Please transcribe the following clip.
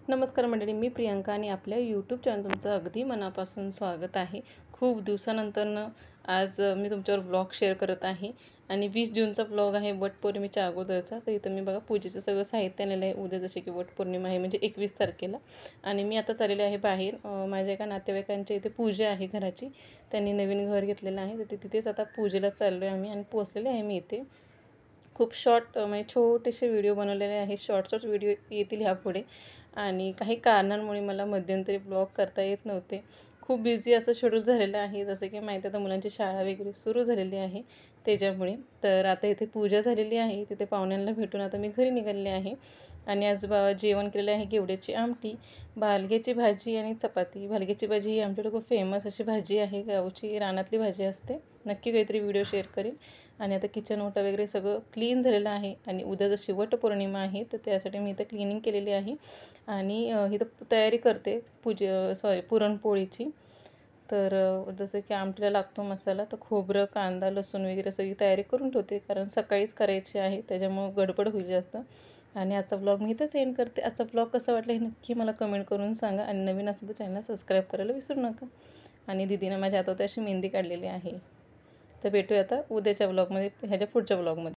नमस्कार मंडळी, मी प्रियंका आणि आपल्या यूट्यूब चॅनल तुमचं अगदी मनापासून स्वागत आहे. खूप दिवसानंतरनं आज मी तुमच्यावर व्लॉग शेअर करत आहे आणि 20 जूनचा व्लॉग आहे वटपौर्णिमेच्या अगोदरचा. तर इथं मी बघा पूजेचं सगळं साहित्य आणलेलं आहे. उद्या जसे की वटपौर्णिमा आहे म्हणजे 21 तारखेला आणि मी आता चाललेले आहे बाहेर. माझ्या एका नातेवाईकांच्या इथे पूजा आहे घराची. त्यांनी नवीन घर घेतलेलं आहे, तर तिथेच आता पूजेला चाललो आहे आम्ही आणि पोहोचलेले आहे मी इथे. खूप शॉर्ट म्हणजे छोटेसे व्हिडिओ बनवलेले आहेत. शॉर्ट व्हिडिओ येतील ह्यापुढे आणि काही कारणांमुळे मला मध्यंतरी ब्लॉग करता येत नव्हते. खूप बिझी असं शेड्यूल झालेलं आहे. जसं की माहिती आहे आता मुलांची शाळा वगैरे सुरू झालेली आहे त्याच्यामुळे. तर आता इथे पूजा झालेली आहे. तिथे पाहुण्यांना भेटून आता मी घरी निघालेले आहे आणि आज जेवण केलेलं आहे घेवड्याची आमटी, भालग्याची भाजी आणि चपाती. भालग्याची भाजी ही आमच्याकडे खूप फेमस अशी भाजी आहे. गावची रानातली भाजी असते. नक्की काहीतरी व्हिडिओ शेअर करेन. आणि आता किचन ओटा वगैरे सगळं क्लीन झालेलं आहे आणि उद्या जशी वटपौर्णिमा आहे तर त्यासाठी मी इथं क्लिनिंग केलेली आहे आणि इथं तयारी करते पुरणपोळीची. तर जसं की आमटीला लागतो मसाला, तर खोबरं, कांदा, लसूण वगैरे सगळी तयारी करून ठेवते कारण सकाळीच करायची आहे, त्याच्यामुळं गडबड होईल जास्त. आणि आजचा ब्लॉग मी इथंच एंड करते. आजचा ब्लॉग कसा वाटला हे नक्की मला कमेंट करून सांगा आणि नवीन असेल तर चॅनल सबस्क्राईब करायला विसरू नका. आणि दीदीनं माझ्या हातावर अशी मेहंदी काढलेली आहे. तर भेटूया आता उद्याच्या ब्लॉगमध्ये, ह्याच्या पुढच्या ब्लॉगमध्ये.